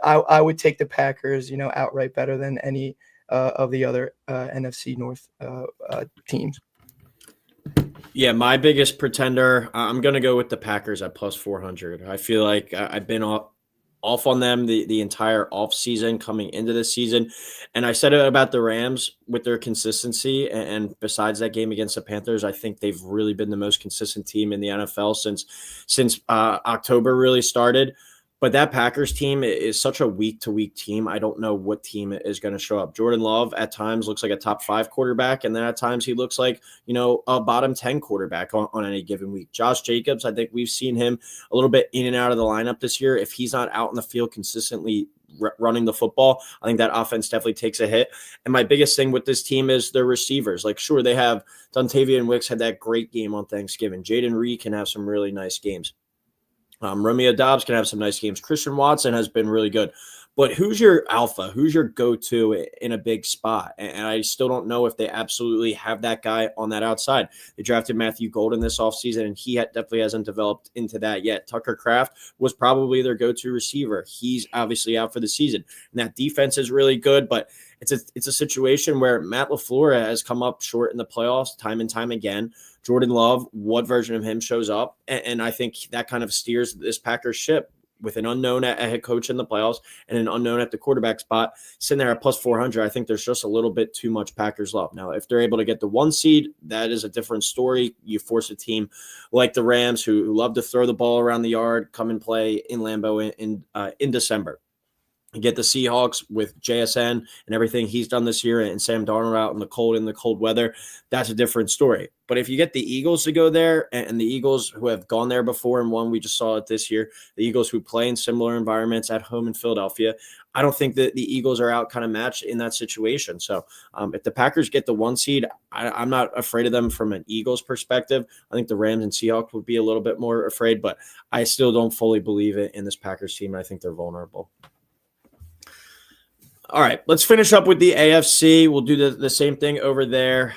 I would take the Packers, outright better than any of the other NFC North teams. Yeah, my biggest pretender, I'm going to go with the Packers at plus 400. I feel like I've been off on them the entire off season coming into this season. And I said it about the Rams with their consistency. And besides that game against the Panthers, I think they've really been the most consistent team in the NFL since October really started. But that Packers team is such a week to week team. I don't know what team is going to show up. Jordan Love at times looks like a top 5 quarterback, and then at times he looks like, a bottom 10 quarterback on any given week. Josh Jacobs, I think we've seen him a little bit in and out of the lineup this year. If he's not out in the field consistently running the football, I think that offense definitely takes a hit. And my biggest thing with this team is their receivers. Like, sure, they have Dontavian Wicks had that great game on Thanksgiving. Jaden Reed can have some really nice games. Romeo Dobbs can have some nice games. Christian Watson has been really good. But who's your alpha? Who's your go-to in a big spot? And I still don't know if they absolutely have that guy on that outside. They drafted Matthew Golden this offseason, and he definitely hasn't developed into that yet. Tucker Kraft was probably their go-to receiver. He's obviously out for the season. And that defense is really good, but it's a situation where Matt LaFleur has come up short in the playoffs time and time again. Jordan Love, what version of him shows up? And I think that kind of steers this Packers ship with an unknown at head coach in the playoffs and an unknown at the quarterback spot, sitting there at plus 400. I think there's just a little bit too much Packers love. Now, if they're able to get the 1 seed, that is a different story. You force a team like the Rams who love to throw the ball around the yard, come and play in Lambeau in December. You get the Seahawks with JSN and everything he's done this year and Sam Darnold out in the cold weather. That's a different story. But if you get the Eagles to go there, and the Eagles who have gone there before and won, we just saw it this year, the Eagles who play in similar environments at home in Philadelphia, I don't think that the Eagles are out kind of matched in that situation. So if the Packers get the 1 seed, I'm not afraid of them from an Eagles perspective. I think the Rams and Seahawks would be a little bit more afraid, but I still don't fully believe it in this Packers team. I think they're vulnerable. All right, let's finish up with the AFC. We'll do the same thing over there.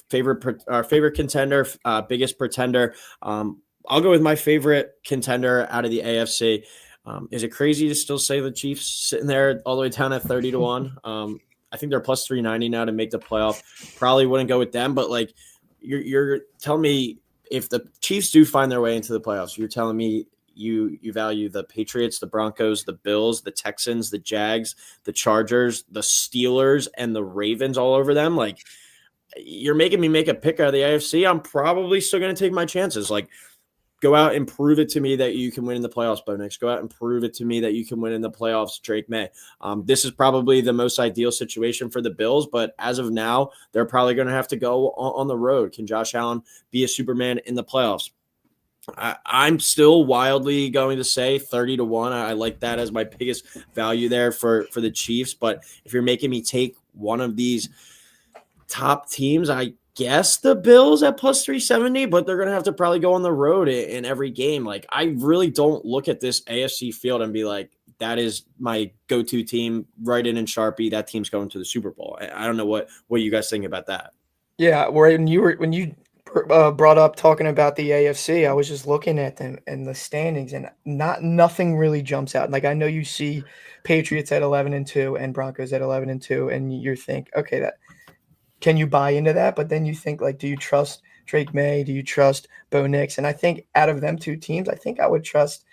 Favorite contender, biggest pretender. I'll go with my favorite contender out of the AFC. Is it crazy to still say the Chiefs sitting there all the way down at 30-1? I think they're plus 390 now to make the playoff. Probably wouldn't go with them, but like you're telling me if the Chiefs do find their way into the playoffs, you're telling me you value the Patriots, the Broncos, the Bills, the Texans, the Jags, the Chargers, the Steelers, and the Ravens all over them. Like, you're making me make a pick out of the AFC. I'm probably still going to take my chances. Like, go out and prove it to me that you can win in the playoffs, Bo Nix. Go out and prove it to me that you can win in the playoffs, Drake May. This is probably the most ideal situation for the Bills, but as of now, they're probably going to have to go on the road. Can Josh Allen be a Superman in the playoffs? I'm still wildly going to say 30-1. I like that as my biggest value there for the Chiefs. But if you're making me take one of these top teams, I guess the Bills at plus 370, but they're going to have to probably go on the road in every game. Like, I really don't look at this AFC field and be like, that is my go-to team, right in Sharpie. That team's going to the Super Bowl. I don't know what you guys think about that. Yeah, when you brought up talking about the AFC, I was just looking at them and the standings, and nothing really jumps out. Like, I know you see Patriots at 11-2 and Broncos at 11-2, and you think, okay, that can you buy into that? But then you think, like, do you trust Drake May? Do you trust Bo Nix? And I think out of them two teams, I think I would trust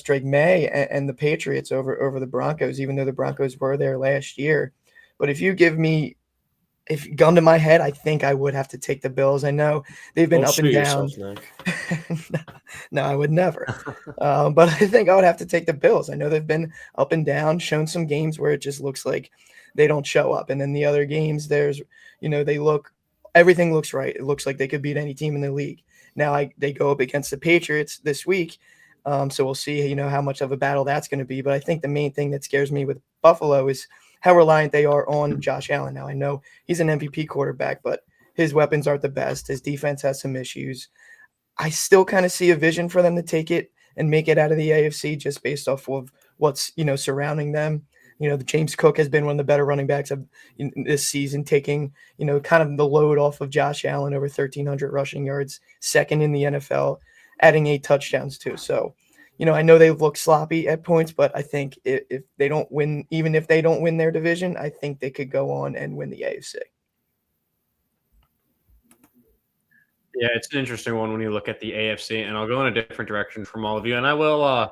Drake May and the Patriots over the Broncos, even though the Broncos were there last year. But if gun to my head, I think I would have to take the Bills. I know they've been up and down. No, I would never. But I think I would have to take the Bills. I know they've been up and down, shown some games where it just looks like they don't show up. And then the other games, everything looks right. It looks like they could beat any team in the league. Now they go up against the Patriots this week. So we'll see, how much of a battle that's going to be. But I think the main thing that scares me with Buffalo is how reliant they are on Josh Allen. Now, I know he's an MVP quarterback, but his weapons aren't the best. His defense has some issues. I still kind of see a vision for them to take it and make it out of the AFC just based off of what's, surrounding them. James Cook has been one of the better running backs of this season, taking, kind of the load off of Josh Allen, over 1,300 rushing yards, second in the NFL, adding 8 touchdowns too. So, I know they've looked sloppy at points, but I think if they don't win, even if they don't win their division, I think they could go on and win the AFC. Yeah, it's an interesting one when you look at the AFC, and I'll go in a different direction from all of you. And I will,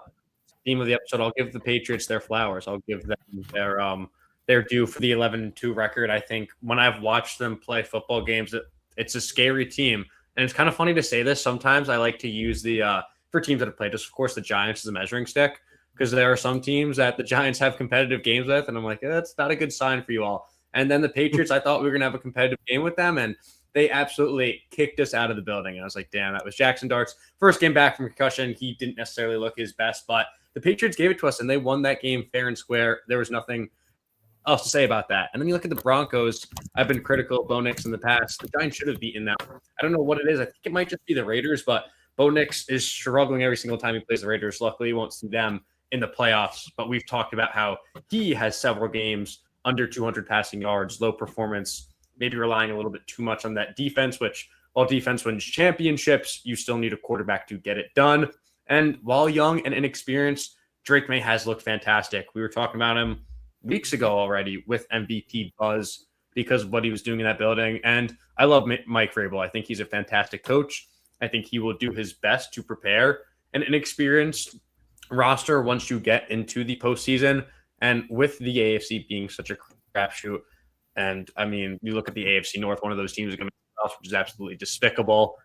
theme of the episode, I'll give the Patriots their flowers. I'll give them their due for the 11-2 record. I think when I've watched them play football games, it's a scary team. And it's kind of funny to say this. Sometimes I like to use for teams that have played, just of course, the Giants as a measuring stick, because there are some teams that the Giants have competitive games with, and I'm like, that's not a good sign for you all. And then the Patriots, I thought we were going to have a competitive game with them, and they absolutely kicked us out of the building. And I was like, damn, that was Jackson Dart's first game back from concussion. He didn't necessarily look his best, but the Patriots gave it to us, and they won that game fair and square. There was nothing else to say about that. And then you look at the Broncos. I've been critical of Bo Nix in the past. The Giants should have beaten them. I don't know what it is. I think it might just be the Raiders, but Bo Nix is struggling every single time he plays the Raiders. Luckily, you won't see them in the playoffs, but we've talked about how he has several games under 200 passing yards, low performance, maybe relying a little bit too much on that defense, which while defense wins championships, you still need a quarterback to get it done. And while young and inexperienced, Drake May has looked fantastic. We were talking about him weeks ago already with MVP buzz because of what he was doing in that building. And I love Mike Vrabel. I think he's a fantastic coach. I think he will do his best to prepare an inexperienced roster once you get into the postseason. And with the AFC being such a crapshoot, and I mean, you look at the AFC North, one of those teams is going to be which is absolutely despicable.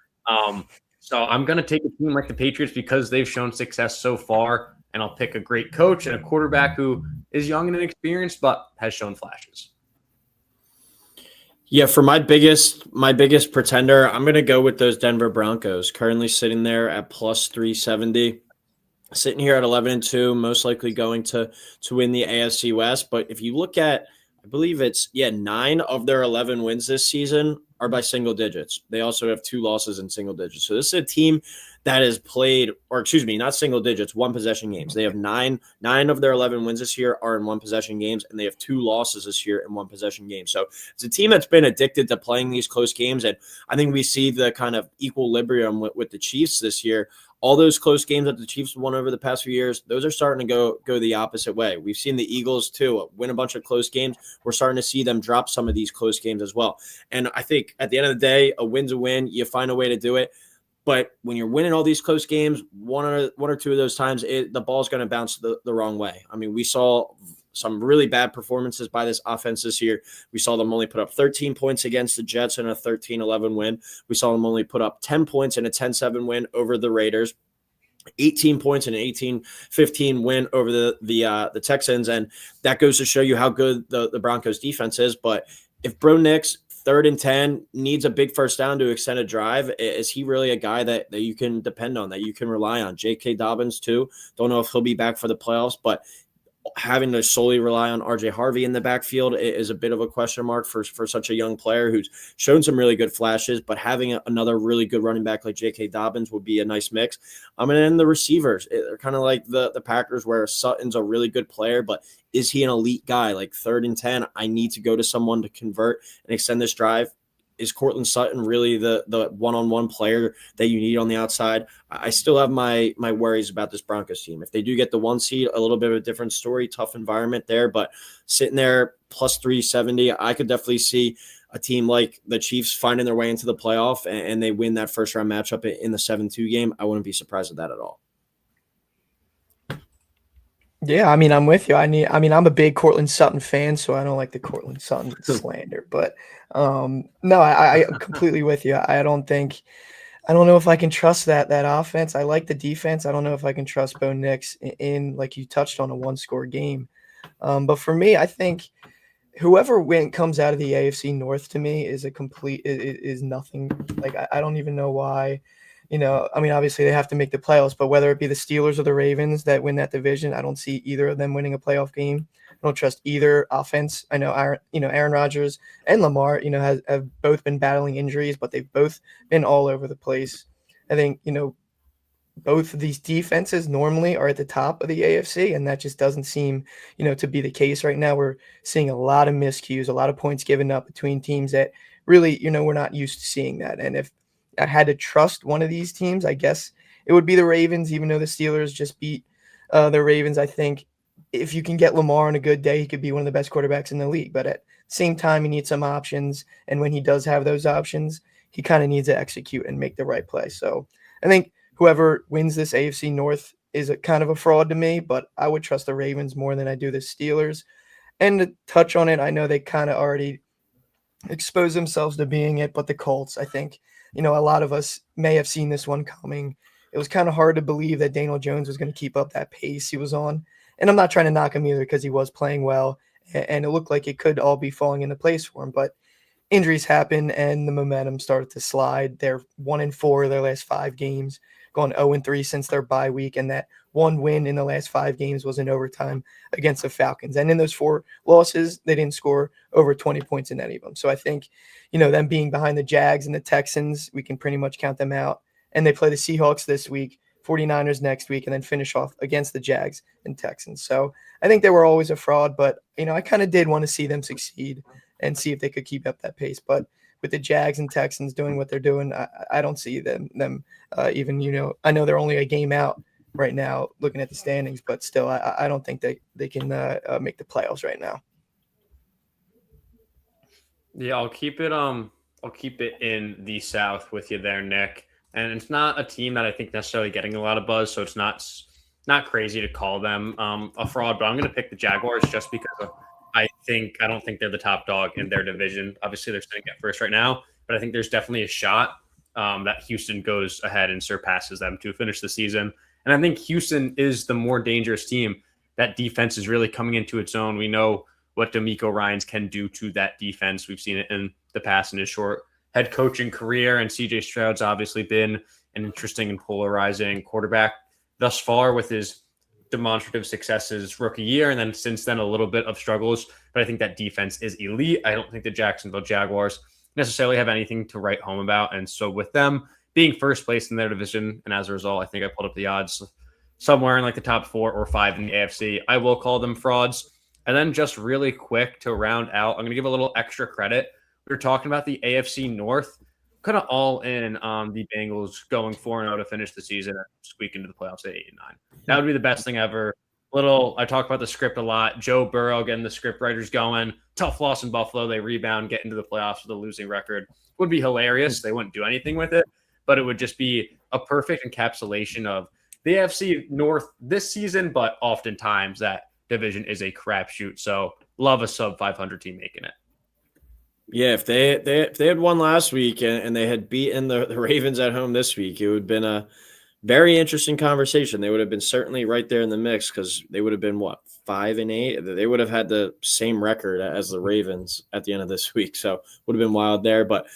So I'm going to take a team like the Patriots because they've shown success so far, and I'll pick a great coach and a quarterback who is young and inexperienced but has shown flashes. Yeah, for my biggest pretender, I'm going to go with those Denver Broncos, currently sitting there at plus 370. Sitting here at 11-2, most likely going to win the AFC West. But if you look at, I believe it's 9 of their 11 wins this season are by single digits. They also have 2 losses in single digits. So this is a team that has played, or excuse me, not single digits, 1 possession games. They have 9 of their 11 wins this year are in 1 possession games, and they have 2 losses this year in 1 possession games. So it's a team that's been addicted to playing these close games, and I think we see the kind of equilibrium with the Chiefs this year. All those close games that the Chiefs won over the past few years, those are starting to go the opposite way. We've seen the Eagles, too, win a bunch of close games. We're starting to see them drop some of these close games as well. And I think at the end of the day, a win's a win. You find a way to do it. But when you're winning all these close games, one or two of those times, the ball's going to bounce the wrong way. I mean, we saw some really bad performances by this offense this year. We saw them only put up 13 points against the Jets in a 13-11 win. We saw them only put up 10 points in a 10-7 win over the Raiders, 18 points in an 18-15 win over the Texans. And that goes to show you how good the Broncos defense is. But if Bo Nix, 3rd and 10, needs a big first down to extend a drive, is he really a guy that you can depend on, that you can rely on? J.K. Dobbins, too. Don't know if he'll be back for the playoffs, but having to solely rely on RJ Harvey in the backfield is a bit of a question mark for such a young player who's shown some really good flashes, but having another really good running back like J.K. Dobbins would be a nice mix. And then the receivers, they're kind of like the Packers where Sutton's a really good player, but is he an elite guy? Like 3rd and 10, I need to go to someone to convert and extend this drive. Is Courtland Sutton really the one-on-one player that you need on the outside? I still have my worries about this Broncos team. If they do get the 1 seed, a little bit of a different story, tough environment there, but sitting there plus 370, I could definitely see a team like the Chiefs finding their way into the playoff and they win that first-round matchup in the 7-2 game. I wouldn't be surprised at that at all. Yeah, I mean, I'm with you. I'm a big Courtland Sutton fan, so I don't like the Courtland Sutton slander. But no, I'm completely with you. I don't know if I can trust that offense. I like the defense. I don't know if I can trust Bo Nix in like you touched on, a 1-score game. But for me, I think whoever comes out of the AFC North to me is is nothing. Like I don't even know why. You know, I mean, obviously they have to make the playoffs, but whether it be the Steelers or the Ravens that win that division, I don't see either of them winning a playoff game. I don't trust either offense. I know Aaron Rodgers and Lamar, have both been battling injuries, but they've both been all over the place. I think, both of these defenses normally are at the top of the AFC, and that just doesn't seem, to be the case right now. We're seeing a lot of miscues, a lot of points given up between teams that really, we're not used to seeing that. And if I had to trust one of these teams, I guess it would be the Ravens, even though the Steelers just beat the Ravens. I think if you can get Lamar on a good day, he could be one of the best quarterbacks in the league. But at the same time, he needs some options. And when he does have those options, he kind of needs to execute and make the right play. So I think whoever wins this AFC North is a kind of a fraud to me, but I would trust the Ravens more than I do the Steelers. And to touch on it, I know they kind of already expose themselves to being it, but the Colts, I think, a lot of us may have seen this one coming. It was kind of hard to believe that Daniel Jones was going to keep up that pace he was on. And I'm not trying to knock him either because he was playing well, and it looked like it could all be falling into place for him. But injuries happen, and the momentum started to slide. They're 1-4 their last 5 games, going 0-3 since their bye week, and that one win in the last 5 games was in overtime against the Falcons. And in those 4 losses, they didn't score over 20 points in any of them. So I think, them being behind the Jags and the Texans, we can pretty much count them out. And they play the Seahawks this week, 49ers next week, and then finish off against the Jags and Texans. So I think they were always a fraud, but, I kind of did want to see them succeed and see if they could keep up that pace. But with the Jags and Texans doing what they're doing, I don't see them even, I know they're only a game out right now looking at the standings, but still, I don't think they can make the playoffs right now. Yeah, I'll keep it in the South with you there, Nick. And it's not a team that I think necessarily getting a lot of buzz, so it's not crazy to call them a fraud. But I'm going to pick the Jaguars just because I don't think they're the top dog in their division. Obviously, they're sitting at first right now, but I think there's definitely a shot that Houston goes ahead and surpasses them to finish the season. And I think Houston is the more dangerous team. That defense is really coming into its own. We know what DeMeco Ryans can do to that defense. We've seen it in the past in his short head coaching career, and CJ Stroud's obviously been an interesting and polarizing quarterback thus far with his demonstrative successes rookie year, and then since then a little bit of struggles. But I think that defense is elite. I don't think the Jacksonville Jaguars necessarily have anything to write home about. And so with them being first place in their division, and as a result, I think I pulled up the odds somewhere in like the top 4 or 5 in the AFC, I will call them frauds. And then just really quick to round out, I'm going to give a little extra credit. We were talking about the AFC North, kind of all in on the Bengals going 4-0 to finish the season and squeak into the playoffs at 8-9. That would be the best thing ever. I talk about the script a lot. Joe Burrow getting the script writers going. Tough loss in Buffalo. They rebound, get into the playoffs with a losing record. Would be hilarious. They wouldn't do anything with it, but it would just be a perfect encapsulation of the AFC North this season, but oftentimes that division is a crapshoot. So love a sub 500 team making it. Yeah, if they had won last week and they had beaten the Ravens at home this week, it would have been a very interesting conversation. They would have been certainly right there in the mix because they would have been, 5-8? They would have had the same record as the Ravens at the end of this week. So would have been wild there. But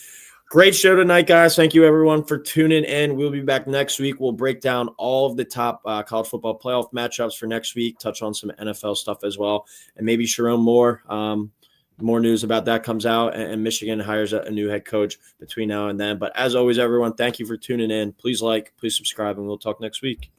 great show tonight, guys. Thank you, everyone, for tuning in. We'll be back next week. We'll break down all of the top college football playoff matchups for next week, touch on some NFL stuff as well, and maybe Sharon Moore. More news about that comes out, and Michigan hires a new head coach between now and then. But as always, everyone, thank you for tuning in. Please like, please subscribe, and we'll talk next week.